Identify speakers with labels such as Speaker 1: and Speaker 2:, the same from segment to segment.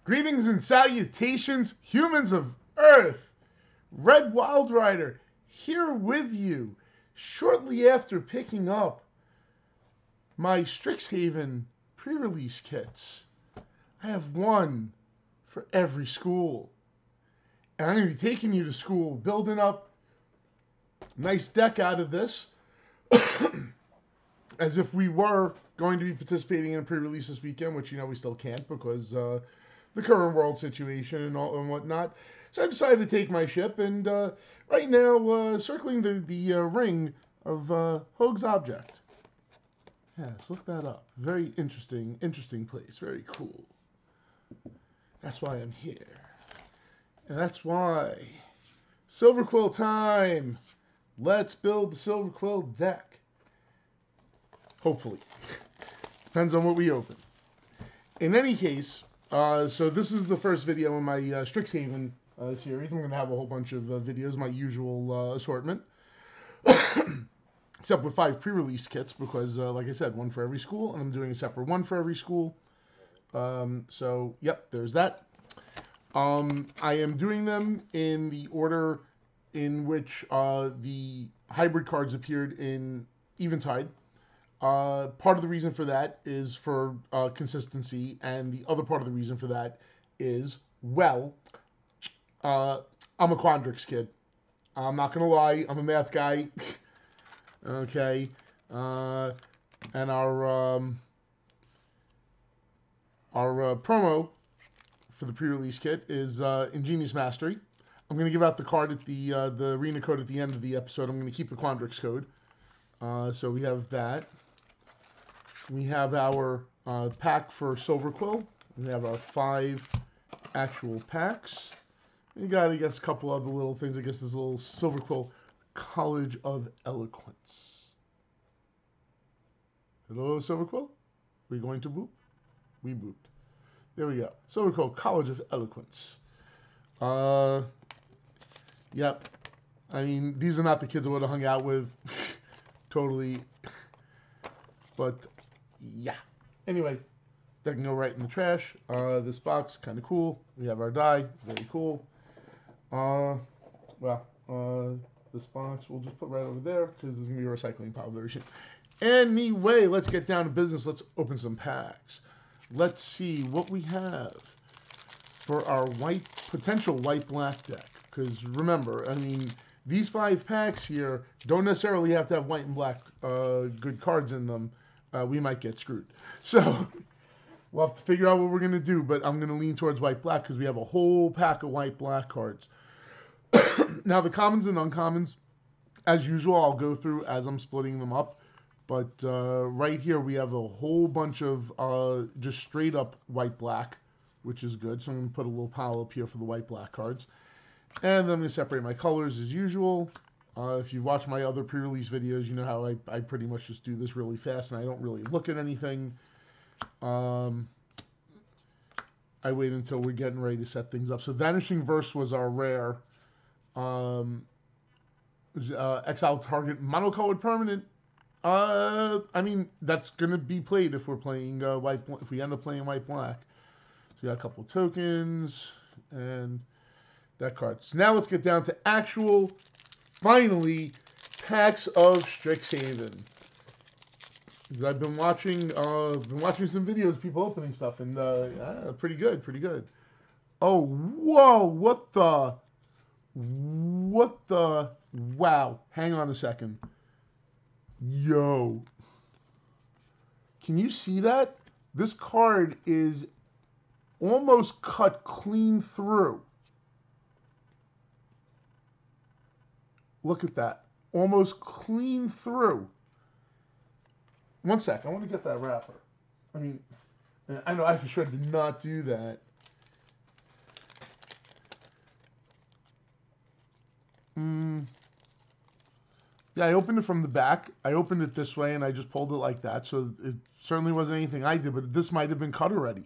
Speaker 1: Greetings and salutations, humans of Earth. Red Wild Rider here with you shortly after picking up my Strixhaven pre-release kits. I have one for every school. And I'm going to be taking you to school, building up a nice deck out of this as if we were going to be participating in a pre-release this weekend, which we still can't because the current world situation and whatnot. So I decided to take my ship and right now circling the ring of Hoag's object. Yes, look that up. Very interesting place. Very cool. That's why I'm here. And that's why Silverquill time. Let's build the Silverquill deck. Hopefully. Depends on what we open. In any case, so this is the first video in my Strixhaven series. I'm going to have a whole bunch of videos, my usual assortment. Except with 5 pre-release kits because, like I said, one for every school, and I'm doing a separate one for every school. So, yep, there's that. I am doing them in the order in which the hybrid cards appeared in Eventide. Part of the reason for that is for consistency, and the other part of the reason for that is, well, I'm a Quandrix kid. I'm not going to lie, I'm a math guy. Okay. And our promo for the pre-release kit is Ingenious Mastery. I'm going to give out the card at the arena code at the end of the episode. I'm going to keep the Quandrix code. So we have that. We have our pack for Silverquill. We have our 5 actual packs. We got, I guess, a couple other little things. I guess this little Silverquill College of Eloquence. Hello, Silverquill. We going to boop? We booped. There we go. Silverquill College of Eloquence. Yep. I mean, these are not the kids I would have hung out with. Totally. But, yeah. Anyway, that can go right in the trash. This box, kind of cool. We have our die. Very cool. This box we'll just put right over there because there's going to be a recycling pile very soon. Anyway, let's get down to business. Let's open some packs. Let's see what we have for our potential white-black deck. Because remember, I mean, these 5 packs here don't necessarily have to have white and black good cards in them. We might get screwed. So we'll have to figure out what we're going to do, but I'm going to lean towards white-black because we have a whole pack of white-black cards. Now, the commons and uncommons, as usual, I'll go through as I'm splitting them up. But right here, we have a whole bunch of just straight-up white-black, which is good. So I'm going to put a little pile up here for the white-black cards. And then I'm going to separate my colors as usual. If you watch my other pre-release videos, you know how I pretty much just do this really fast and I don't really look at anything. I wait until we're getting ready to set things up. So Vanishing Verse was our rare. Exile target monocolored permanent. I mean, that's going to be played if we're playing if we end up playing white-black. So we got a couple tokens and that card. So now let's get down to actual, finally, packs of Strixhaven. Because I've been watching some videos of people opening stuff, and pretty good, pretty good. Oh, whoa, what the, wow, hang on a second. Yo. Can you see that? This card is almost cut clean through. Look at that. Almost clean through. One sec. I want to get that wrapper. I mean, I know I for sure did not do that. Yeah, I opened it from the back. I opened it this way, and I just pulled it like that. So it certainly wasn't anything I did, but this might have been cut already.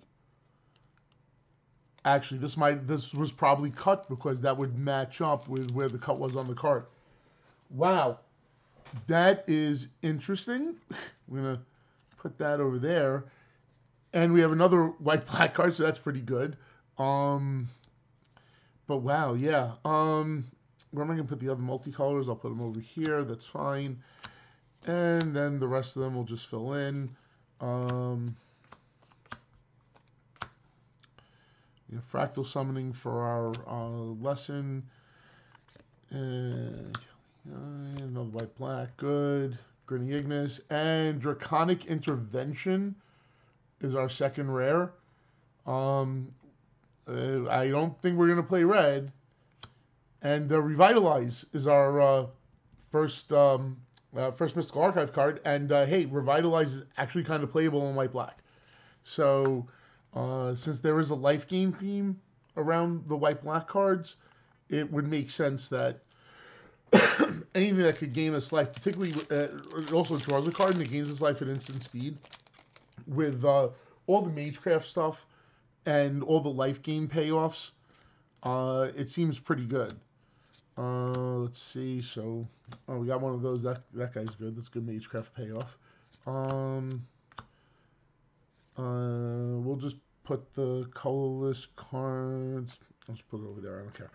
Speaker 1: Actually, this was probably cut because that would match up with where the cut was on the card. Wow, that is interesting. We're going to put that over there. And we have another white-black card, so that's pretty good. Um, but wow, yeah. Where am I gonna put the other multicolors? I'll put them over here. That's fine. And then the rest of them will just fill in. Fractal summoning for our lesson. And another white black, good. Grinning Ignis and Draconic Intervention is our second rare. I don't think we're gonna play red. And Revitalize is our first Mystical Archive card. And hey, Revitalize is actually kind of playable in white black. So since there is a life gain theme around the white black cards, it would make sense that anything that could gain us life, particularly it also draws a card and it gains its life at instant speed. With all the Magecraft stuff and all the life gain payoffs, it seems pretty good. Let's see. So, we got one of those. That guy's good. That's good Magecraft payoff. We'll just put the colorless cards. I'll just put it over there. I don't care.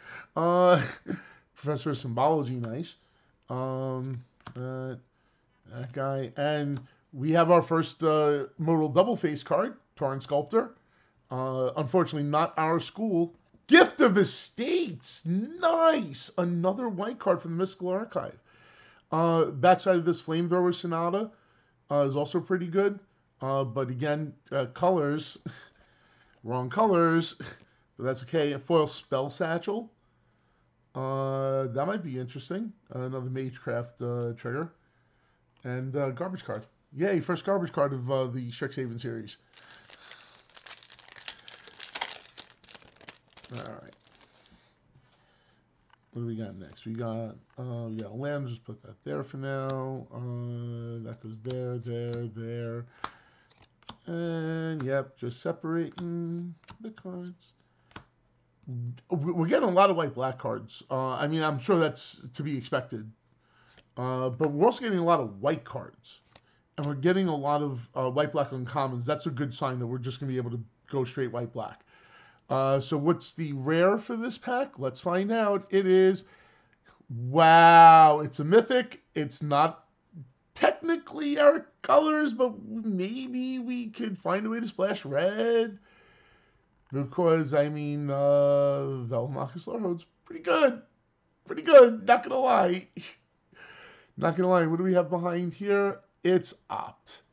Speaker 1: Professor of Symbology, nice. That guy. And we have our first modal double face card, Tauren Sculptor. Unfortunately, not our school. Gift of Estates, nice. Another white card from the Mystical Archive. Backside of this Flamethrower Sonata is also pretty good. But again, colors, wrong colors. But that's okay. A foil Spell Satchel. That might be interesting. Another Magecraft trigger. And garbage card. Yay, first garbage card of the Strixhaven series. Alright. What do we got next? We got land. Just put that there for now. That goes there, there. And yep, just separating the cards. We're getting a lot of white-black cards. I mean, I'm sure that's to be expected. But we're also getting a lot of white cards. And we're getting a lot of white-black uncommons. That's a good sign that we're just going to be able to go straight white-black. So what's the rare for this pack? Let's find out. It is, wow, it's a mythic. It's not technically our colors, but maybe we could find a way to splash red. Because, I mean, Velomachus Lord's pretty good. Pretty good, not gonna lie. Not gonna lie, what do we have behind here? It's Opt.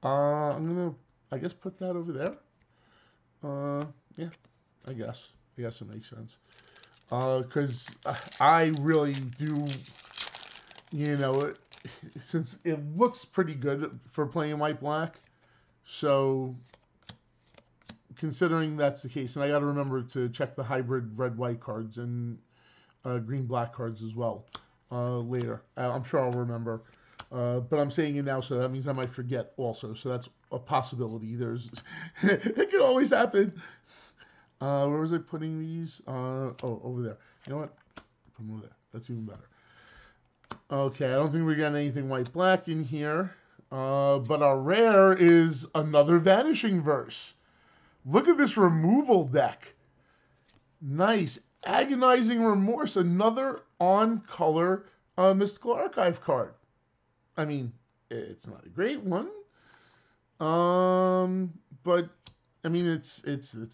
Speaker 1: I'm gonna, I guess, put that over there. Yeah. I guess it makes sense. Because I really do, since it looks pretty good for playing white-black. So, considering that's the case, and I got to remember to check the hybrid red-white cards and green-black cards as well later. I'm sure I'll remember. But I'm saying it now, so that means I might forget also. So that's a possibility. It can always happen. Where was I putting these? Over there. You know what? Put them over there. That's even better. Okay, I don't think we got anything white-black in here. But our rare is another Vanishing Verse. Look at this removal deck. Nice. Agonizing Remorse. Another on-color Mystical Archive card. I mean, it's not a great one. But I mean, it's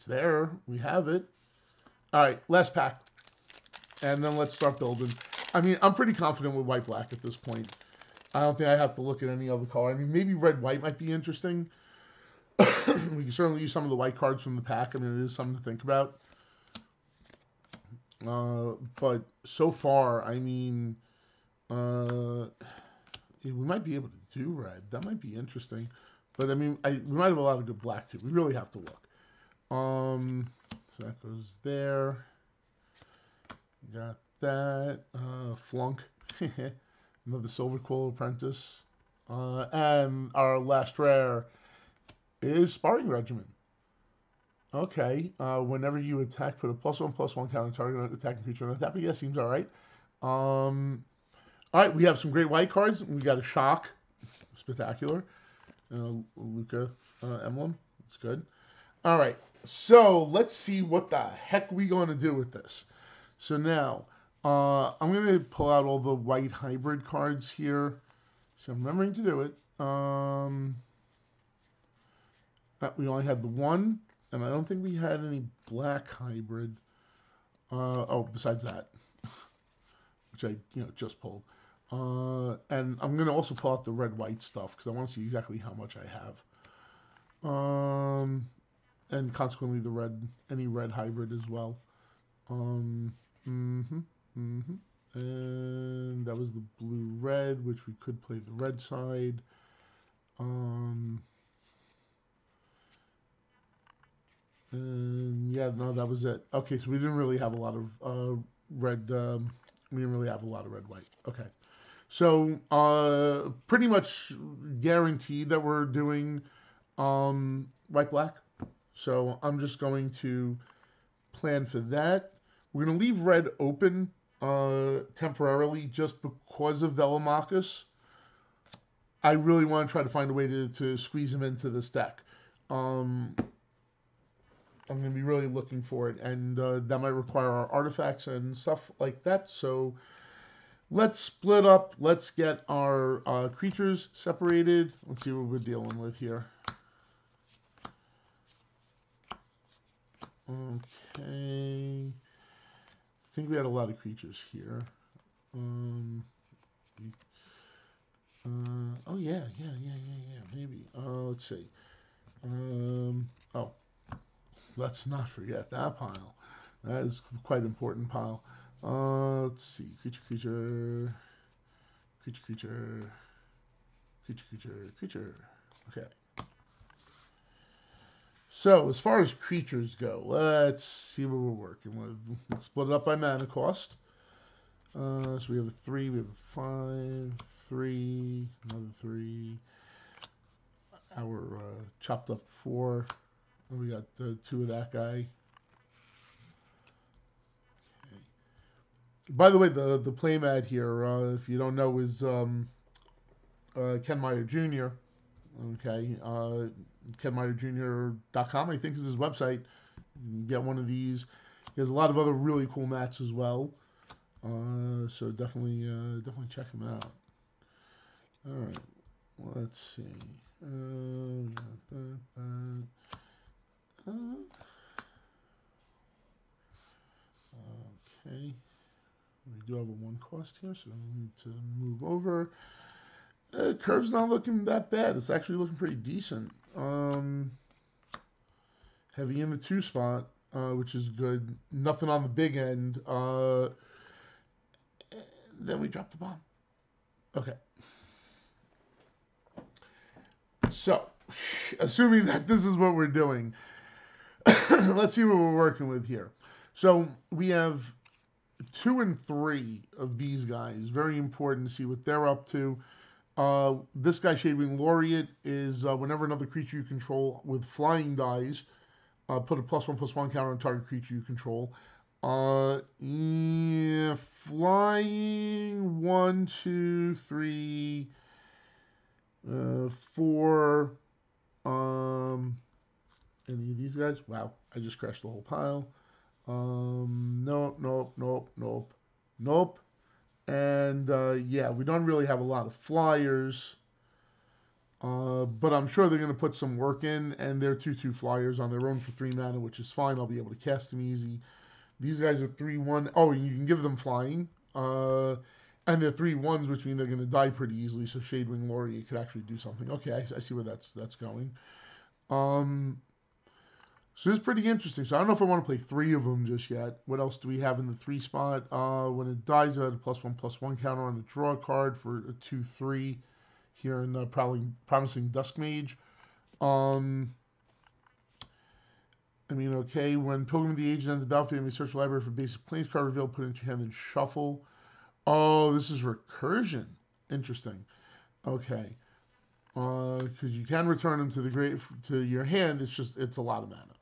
Speaker 1: there. We have it. All right, last pack. And then let's start building. I mean, I'm pretty confident with white-black at this point. I don't think I have to look at any other color. I mean, maybe red-white might be interesting. We can certainly use some of the white cards from the pack. I mean, it is something to think about. But so far, I mean, we might be able to do red. That might be interesting. But, I mean, we might have a lot of good black, too. We really have to look. So that goes there. Got that. Flunk. Another Silverquill Apprentice. And our last rare is Sparring Regiment. Okay. Whenever you attack, put a +1/+1 counter target on attacking creature on attack. Yeah, seems all right. All right, we have some great white cards. We got a Shock. Spectacular. Luca emblem. That's good. All right. So let's see what the heck we going to do with this. So now, I'm going to pull out all the white hybrid cards here. So I'm remembering to do it. We only had the one, and I don't think we had any black hybrid. Oh, besides that, which I just pulled. And I'm going to also pull out the red-white stuff because I want to see exactly how much I have. And consequently any red hybrid as well. And that was the blue-red, which we could play the red side. And yeah, no, that was it. Okay, so we didn't really have a lot of red. We didn't really have a lot of red-white. Okay, so pretty much guaranteed that we're doing white-black. So I'm just going to plan for that. We're going to leave red open temporarily just because of Velomachus. I really want to try to find a way to squeeze him into this deck. I'm going to be really looking for it, and that might require our artifacts and stuff like that. So let's split up. Let's get our creatures separated. Let's see what we're dealing with here. Okay. I think we had a lot of creatures here. Oh yeah, maybe. Let's see. Oh, let's not forget that pile. That is quite an important pile. Let's see. Creature. Okay. So, as far as creatures go, let's see what we're working with. Let's split it up by mana cost. So we have a 3, we have a 5, 3, another 3. Our chopped up 4. And we got 2 of that guy. Okay. By the way, the playmat here, if you don't know, is Ken Meyer Jr. Okay, KenMeyerJr.com, I think, is his website. You can get one of these. He has a lot of other really cool mats as well. So definitely check him out. All right, let's see. Okay, we do have a 1 cost here, so we need to move over. Curve's not looking that bad. It's actually looking pretty decent. Heavy in the 2 spot, which is good. Nothing on the big end. Then we drop the bomb. Okay. So, assuming that this is what we're doing, let's see what we're working with here. So, we have 2 and 3 of these guys. Very important to see what they're up to. This guy, Shadewing Laureate, is whenever another creature you control with flying dies, put a +1/+1 counter on target creature you control. Yeah, flying 1, 2, 3, 4. Any of these guys? Wow, I just crashed the whole pile. Nope. And yeah, we don't really have a lot of flyers. But I'm sure they're going to put some work in, and they're 2/2 flyers on their own for 3 mana, which is fine. I'll be able to cast them easy. These guys are 3/1. Oh, and you can give them flying. And they're 3/1s, which mean they're going to die pretty easily, so Shadewing Laureate could actually do something. Okay, I see where that's going. So this is pretty interesting. So I don't know if I want to play 3 of them just yet. What else do we have in the 3 spot? When it dies, I had a +1/+1 counter on the draw card for a 2/3 here in Promising Duskmage. I mean, okay, when Pilgrim of the Ages ends the battlefield, you may search the library for basic planes card reveal, put it into your hand, and shuffle. Oh, this is recursion. Interesting. Okay. Because you can return them to your hand. It's a lot of mana.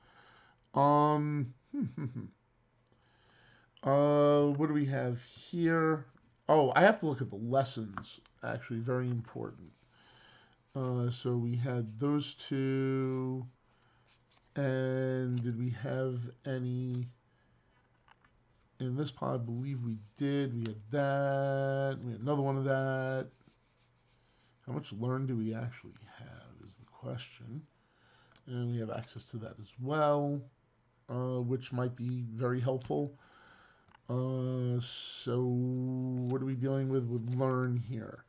Speaker 1: What do we have here? Oh, I have to look at the lessons. Actually, very important. So we had those 2. And did we have any in this pod? I believe we did. We had that. We had another one of that. How much learn do we actually have is the question. And we have access to that as well, which might be very helpful. So what are we dealing with learn here?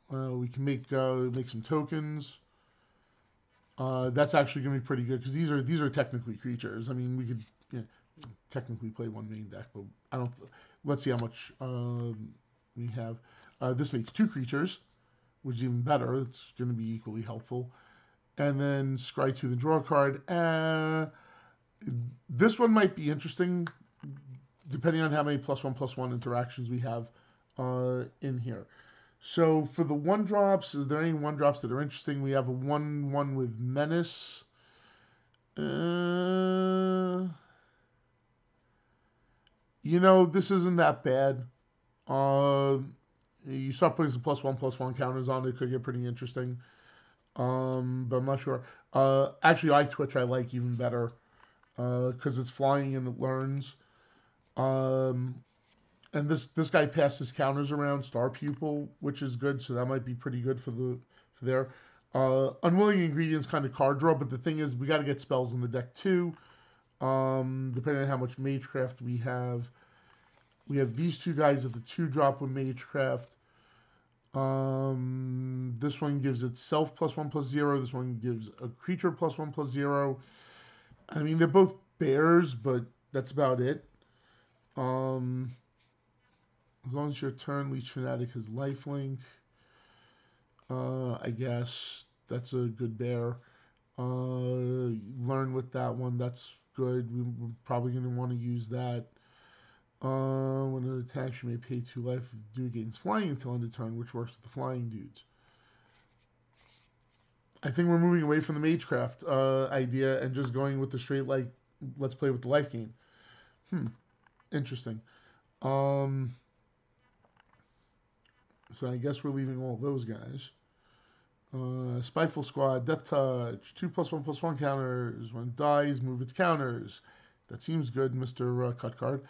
Speaker 1: We can make some tokens. That's actually going to be pretty good because these are technically creatures. I mean, we could technically play one main deck, but I don't. Let's see how much we have. This makes 2 creatures, which is even better. It's going to be equally helpful. And then scry 2 the draw card. This one might be interesting, depending on how many +1/+1 interactions we have in here. So for the 1-drops, is there any 1-drops that are interesting? We have a 1/1 with Menace. You know, this isn't that bad. You start putting some +1/+1 counters on it could get pretty interesting. But I'm not sure. Actually, Twitch I like even better because it's flying and it learns. And this guy passes counters around, Star Pupil, which is good, so that might be pretty good for there. Unwilling Ingredients kind of card draw, but the thing is we got to get spells in the deck too. Depending on how much Magecraft we have. We have these 2 guys at the 2-drop with Magecraft. This one gives itself +1/+0. This one gives a creature +1/+0. I mean, they're both bears, but that's about it. As long as your turn, Leech Fanatic has lifelink. I guess that's a good bear. Learn with that one. That's good. We're probably going to want to use that. When it attacks, you may pay 2 life. Do gains flying until end of turn, which works with the flying dudes. I think we're moving away from the Magecraft idea and just going with the straight, like, let's play with the life gain. Interesting. So I guess we're leaving all those guys. Spiteful Squad, Death Touch, 2 +1/+1 counters. When it dies, move its counters. That seems good, Mr. Cut Card.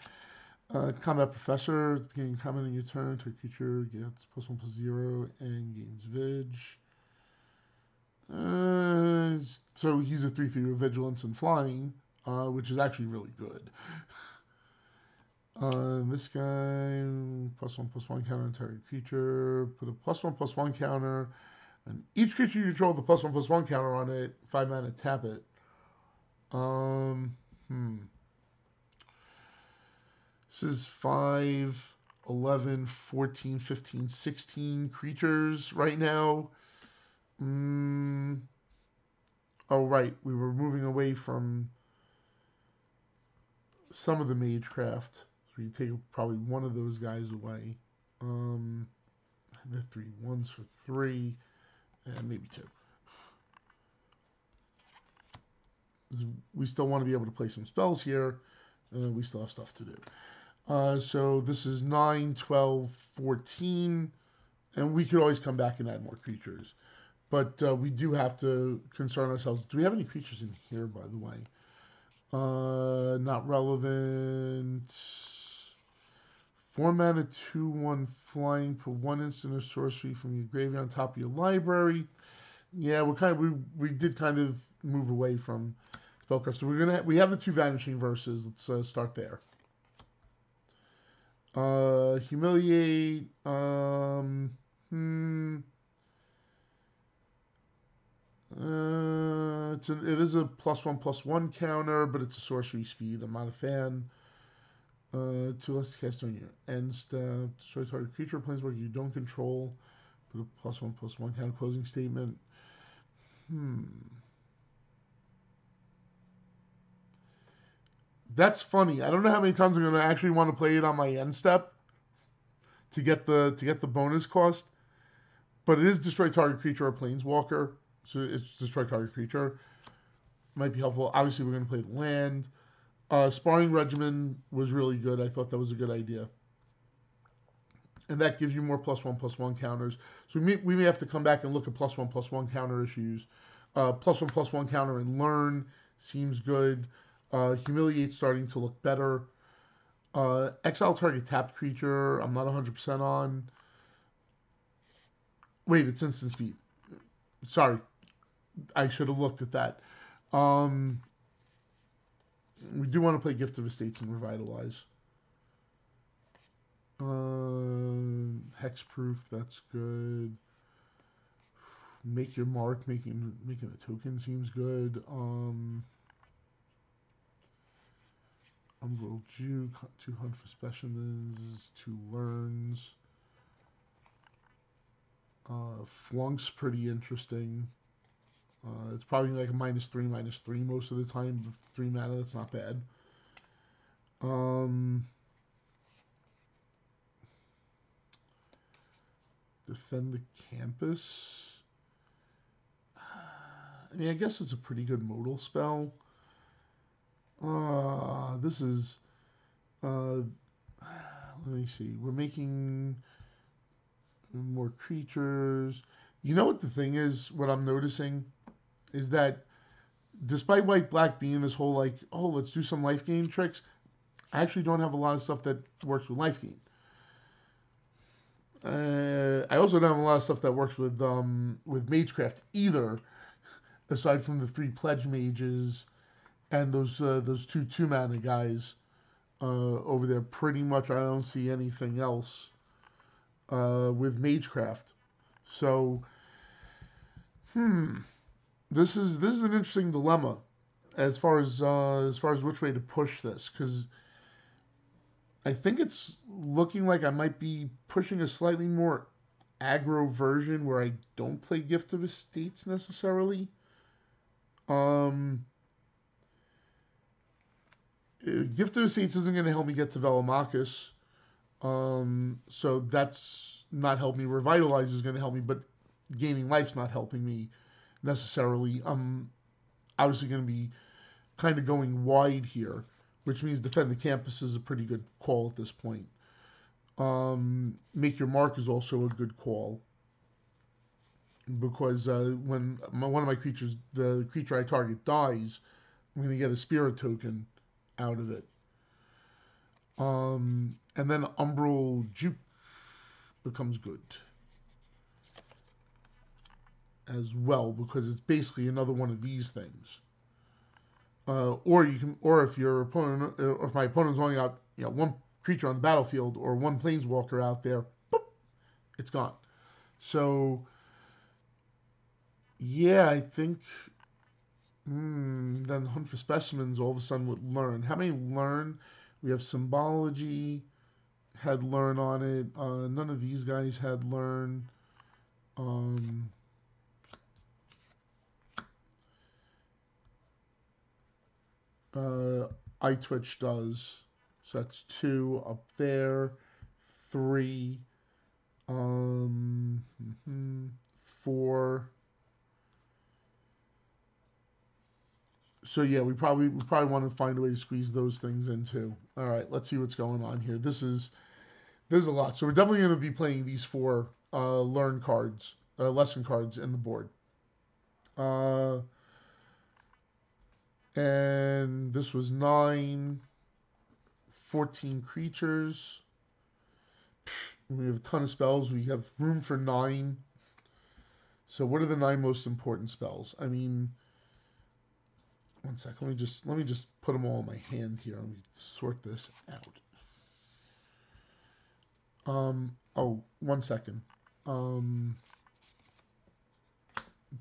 Speaker 1: Combat Professor, beginning comment on your turn, to a creature gets +1/+0 and gains Vig. So he's a 3/3 with Vigilance and Flying, which is actually really good. This guy, +1/+1 counter on target creature. Put a +1/+1 counter, and each creature you control with the +1/+1 counter on it. 5 mana, tap it. This is 5, 11, 14, 15, 16 creatures right now. Oh, right. We were moving away from some of the Magecraft. So you take probably one of those guys away. The 3 1s for 3, and maybe 2. We still want to be able to play some spells here. We still have stuff to do. So this is 9, 12, 14, and we could always come back and add more creatures. But we do have to concern ourselves. Do we have any creatures in here, by the way? Not relevant. 4 mana, 2/1 flying. Put 1 instant or sorcery from your graveyard on top of your library. Yeah, we did kind of move away from Spellcraft. So we have the 2 Vanishing Verses. Let's start there. Humiliate. It is a +1/+1 counter, but it's a sorcery speed. I'm not a fan. 2 less to cast on your end step. Destroy target creature or planeswalker you don't control. Put a +1/+1 counter closing statement. That's funny. I don't know how many times I'm going to actually want to play it on my end step to get the bonus cost. But it is destroy target creature or planeswalker. So it's destroy target creature. Might be helpful. Obviously, we're going to play the land. Sparring Regimen was really good. I thought that was a good idea. and that gives you more +1/+1 counters. So we may have to come back and look at +1/+1 counter issues. +1/+1 counter and learn seems good. Humiliate starting to look better. Exile target tapped creature, I'm not 100% on. Wait, it's instant speed. Sorry, I should have looked at that. We do want to play Gift of Estates and Revitalize. Hexproof, that's good. Make your mark, making a token seems good. Umbral Juke, 2 hunt for specimens, 2 learns. Flunk's pretty interesting. It's probably like a -3/-3 most of the time. But 3 mana, that's not bad. Defend the campus. I mean, I guess it's a pretty good modal spell. This is. Let me see. We're making more creatures. You know what the thing is? What I'm noticing is that despite white black being this whole like, oh, let's do some life gain tricks, I actually don't have a lot of stuff that works with life gain. I also don't have a lot of stuff that works with Magecraft either, aside from the 3 pledge mages and those 2 2-mana guys over there. Pretty much, I don't see anything else with Magecraft. So, this is an interesting dilemma as far as which way to push this, because I think it's looking like I might be pushing a slightly more aggro version where I don't play Gift of Estates necessarily. Gift of Estates isn't going to help me get to Velomachus, so that's not helping me. Revitalize is going to help me, but gaining life's not helping me necessarily. I'm obviously going to be kind of going wide here, which means defend the campus is a pretty good call at this point. Make your mark is also a good call, because when one of my creatures, the creature I target, dies, I'm going to get a spirit token out of it. And then Umbral Juke becomes good as well, because it's basically another one of these things. Or if your opponent, or if my opponent's only got one creature on the battlefield or one planeswalker out there, boop, it's gone. So yeah, I think then hunt for specimens all of a sudden would learn. How many learn? We have symbology, had learn on it. None of these guys had learn. iTwitch does. So that's 2 up there. 3. 4. So yeah, we probably want to find a way to squeeze those things in too. All right, let's see what's going on here. There's a lot. So we're definitely going to be playing these 4 learn cards, lesson cards in the board. And this was 9, 14 creatures. We have a ton of spells. We have room for 9. So what are the 9 most important spells? I mean, one sec. Let me just put them all in my hand here. Let me sort this out. Oh, 1 second.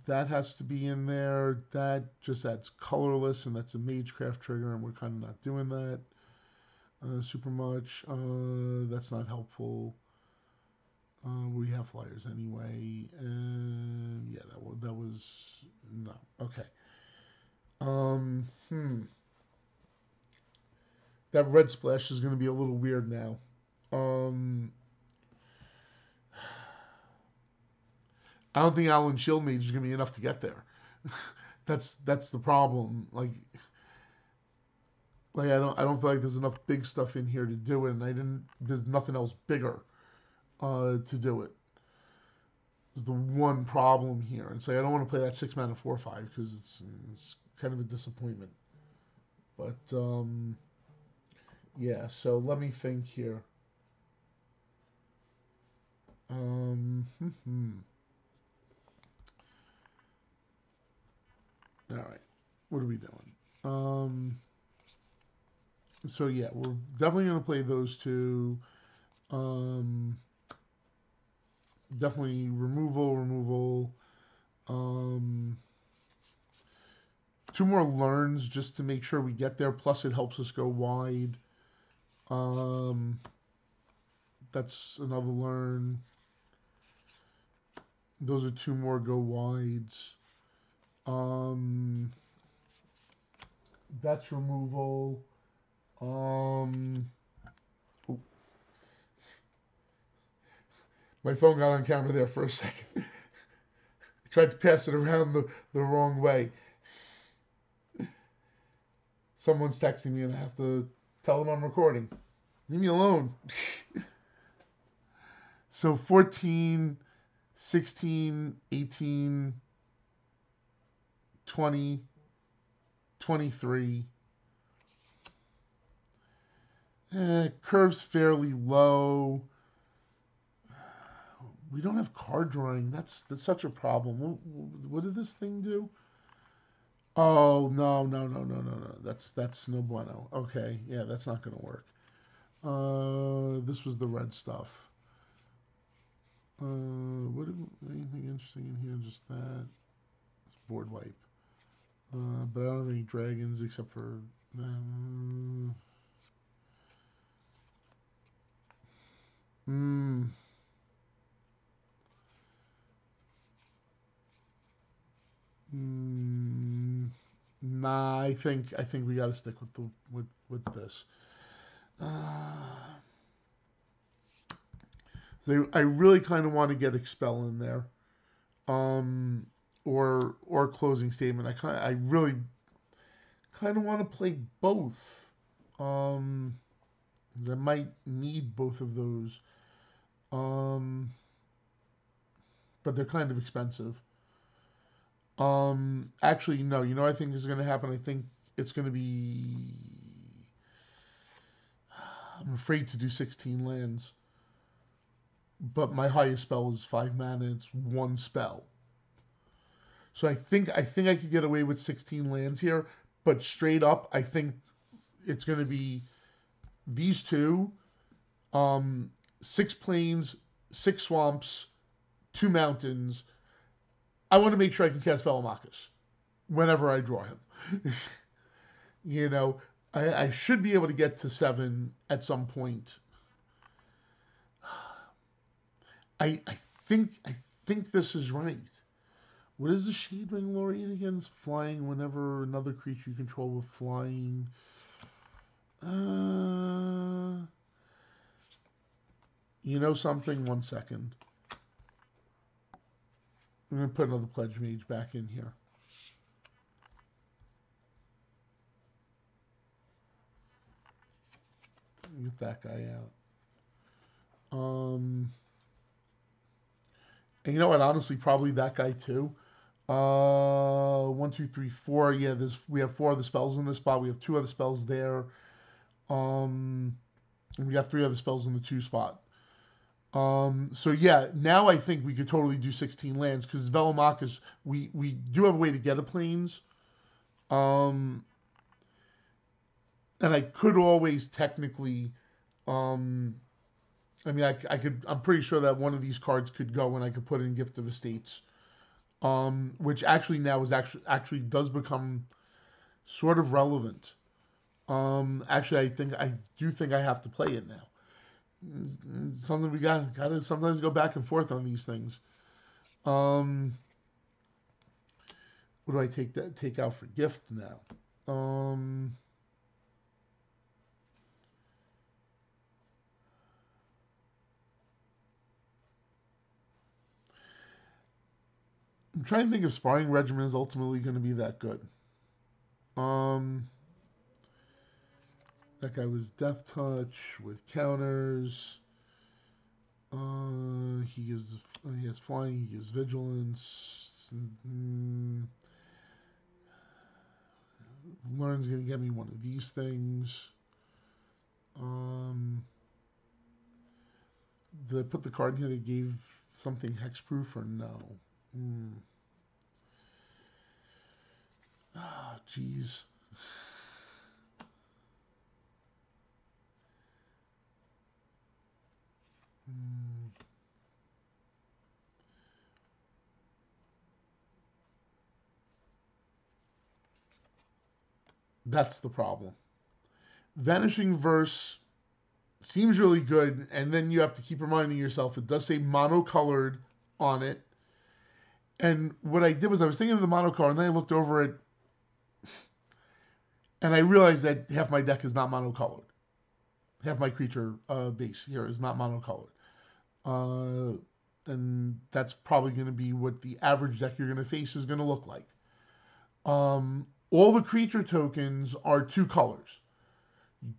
Speaker 1: That has to be in there. That just adds colorless, and that's a Magecraft trigger, and we're kind of not doing that super much. That's not helpful. We have flyers anyway, and yeah, that was no. Okay. That red splash is going to be a little weird now. I don't think Alan Shield Mage is going to be enough to get there. That's the problem. Like I don't feel like there's enough big stuff in here to do it, and there's nothing else bigger. to do it. Is the one problem here. And say I don't want to play that 6-mana 4/5 because it's kind of a disappointment. But yeah, so let me think here. All right, what are we doing? So yeah, we're definitely gonna play those two. Definitely removal. Two more learns just to make sure we get there. Plus, it helps us go wide. That's another learn. Those are two more go wides. That's removal. My phone got on camera there for a second. I tried to pass it around the wrong way. Someone's texting me and I have to tell them I'm recording. Leave me alone. So 14, 16, 18, 20, 23. Curve's fairly low. We don't have card drawing. That's such a problem. What did this thing do? Oh, no. That's no bueno. Okay, yeah, that's not going to work. This was the red stuff. Anything interesting in here? Just that. It's board wipe. But I don't have any dragons except for... Nah, I think we got to stick with with this. I really kind of want to get Expel in there, or Closing Statement. I really kind of want to play both. I might need both of those. But they're kind of expensive. Actually, no. You know what I think is going to happen? I think it's going to be... I'm afraid to do 16 lands. But my highest spell is 5 mana. It's one spell. So I think I could get away with 16 lands here. But straight up, I think it's going to be these two. 6 plains, 6 swamps, 2 mountains. I want to make sure I can cast Velomachus whenever I draw him. You know, I should be able to get to 7 at some point. I think this is right. What is the Shadewing Laureate again? It's flying whenever another creature you control with flying. You know something? 1 second. I'm going to put another Pledge Mage back in here. Get that guy out. And you know what? Honestly, probably that guy too. 1, 2, 3, 4. Yeah, we have 4 other spells in this spot. We have 2 other spells there. And we got 3 other spells in the 2 spot. So yeah, now I think we could totally do 16 lands because Velomachus, we do have a way to get a plains. And I could always technically, I mean, I could. I'm pretty sure that one of these cards could go, and I could put in Gift of Estates, which actually now is actually does become sort of relevant. Actually, I do think I have to play it now. Something we got to sometimes go back and forth on these things. What do I take out for gift now? I'm trying to think if Sparring Regimen is ultimately going to be that good. That guy was Death Touch with counters. He has flying. He has vigilance. Learn's gonna get me one of these things. Did I put the card in here that gave something hexproof or no? Ah, jeez. That's the problem. Vanishing Verse seems really good, and then you have to keep reminding yourself it does say monocolored on it. And what I did was I was thinking of the monocolor, and then I looked over it, and I realized that half my deck is not monocolored. Half my creature base here is not monocolored. And that's probably going to be what the average deck you're going to face is going to look like. All the creature tokens are 2 colors.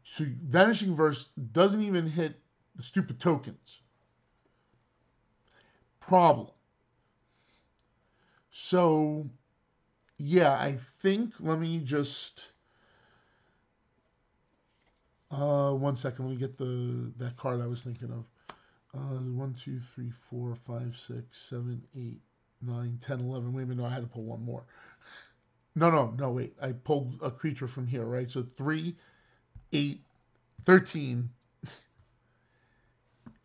Speaker 1: So Vanishing Verse doesn't even hit the stupid tokens. Problem. So, yeah, I think, let me just, 1 second, let me get that card I was thinking of. 1, 2, 3, 4, 5, 6, 7, 8, 9, 10, 11. Wait a minute, no, I had to pull one more. No, wait. I pulled a creature from here, right? So 3, 8, 13,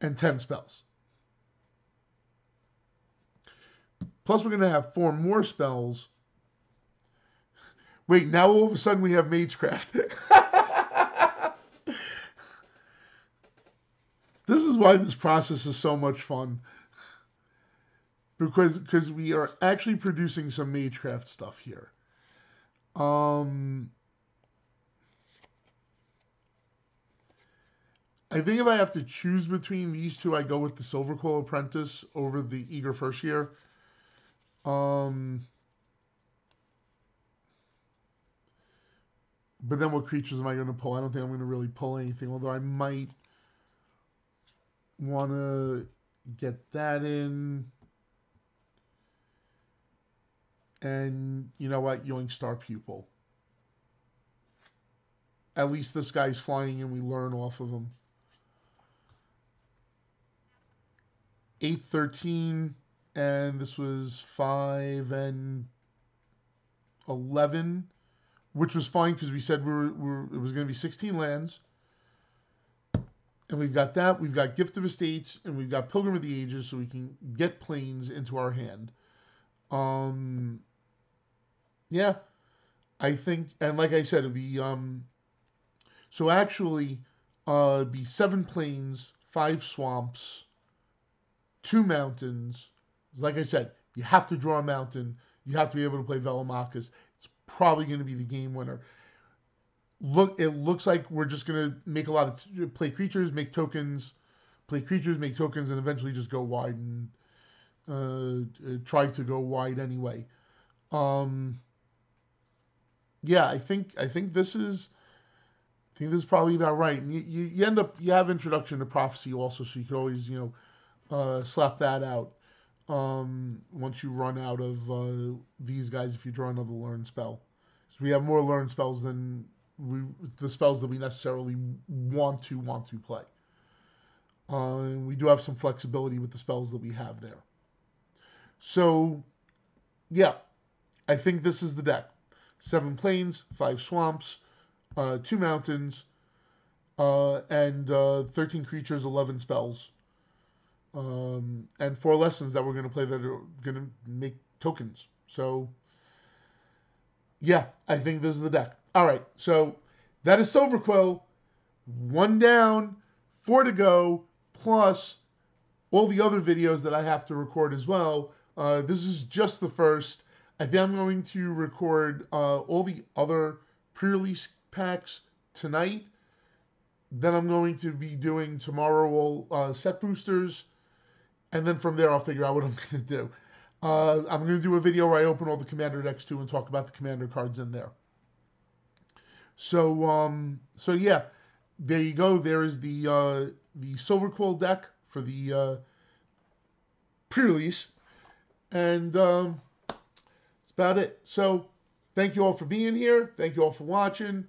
Speaker 1: and 10 spells. Plus, we're going to have 4 more spells. Wait, now all of a sudden we have Magecraft. This is why this process is so much fun. Because we are actually producing some Magecraft stuff here. I think if I have to choose between these two, I go with the Silverquill Apprentice over the Eager First Year. But then what creatures am I going to pull? I don't think I'm going to really pull anything, although I might want to get that in. And you know what? Yoink Star Pupil. At least this guy's flying and we learn off of him. 8, 13, and this was 5 and 11, which was fine because we said it was going to be 16 lands. And we've got that. We've got Gift of Estates, and we've got Pilgrim of the Ages, so we can get planes into our hand. Yeah, I think, and like I said, it'd be so actually, it'd be 7 plains, 5 swamps, 2 mountains. Like I said, you have to draw a mountain. You have to be able to play Velomachus. It's probably going to be the game winner. It looks like we're just going to make a lot of play creatures, make tokens, play creatures, make tokens, and eventually just go wide and try to go wide anyway. Yeah, I think this is probably about right. And you end up you have Introduction to Prophecy also, so you could always slap that out once you run out of these guys if you draw another learn spell. So we have more learn spells than the spells that we necessarily want to play. We do have some flexibility with the spells that we have there. So, yeah, I think this is the deck. 7 plains, 5 swamps, 2 mountains, and 13 creatures, 11 spells. And 4 lessons that we're going to play that are going to make tokens. So, yeah, I think this is the deck. All right, so that is Silverquill. 1 down, 4 to go, plus all the other videos that I have to record as well. This is just the first. I think I'm going to record all the other pre-release packs tonight. Then I'm going to be doing tomorrow all set boosters. And then from there, I'll figure out what I'm going to do. I'm going to do a video where I open all the Commander decks too and talk about the Commander cards in there. So yeah, there you go. There is the Silverquill deck for the pre-release. And that's about it. So thank you all for being here. Thank you all for watching.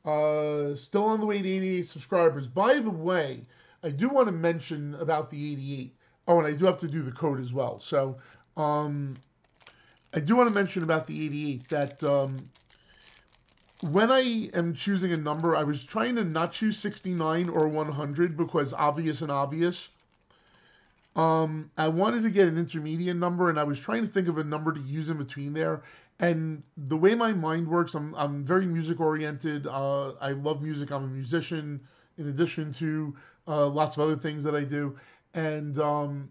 Speaker 1: Still on the way to 88 subscribers. By the way, I do want to mention about the 88. Oh, and I do have to do the code as well. So I do want to mention about the 88 that when I am choosing a number, I was trying to not choose 69 or 100 because obvious and obvious. I wanted to get an intermediate number, and I was trying to think of a number to use in between there. And the way my mind works, I'm very music oriented. I love music. I'm a musician in addition to lots of other things that I do. And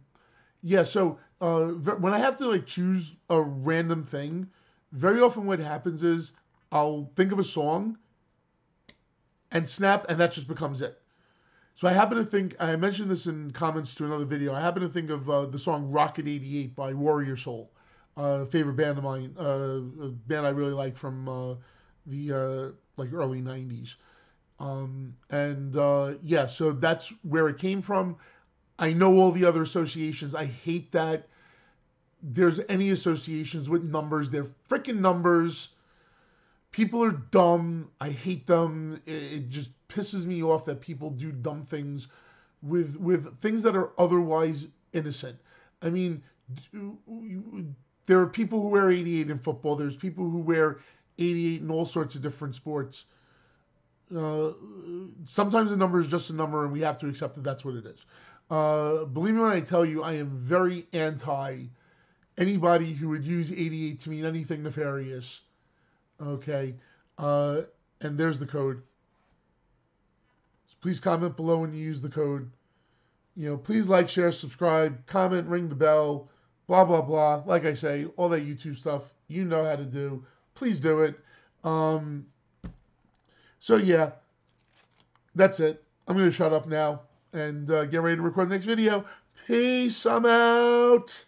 Speaker 1: yeah, so when I have to like choose a random thing, very often what happens is I'll think of a song and snap, and that just becomes it. So I happen to think, I mentioned this in comments to another video, I happen to think of the song Rocket 88 by Warrior Soul, favorite band of mine, a band I really like from the like early 90s. Yeah, so that's where it came from. I know all the other associations. I hate that there's any associations with numbers. They're freaking numbers. People are dumb. I hate them. It just pisses me off that people do dumb things with things that are otherwise innocent. I mean, there are people who wear 88 in football. There's people who wear 88 in all sorts of different sports. Sometimes a number is just a number, and we have to accept that that's what it is. Believe me when I tell you, I am very anti anybody who would use 88 to mean anything nefarious. Okay, and there's the code. So please comment below when you use the code. You know, please like, share, subscribe, comment, ring the bell, blah, blah, blah. Like I say, all that YouTube stuff, you know how to do. Please do it. So yeah, that's it. I'm going to shut up now and get ready to record the next video. Peace, I'm out.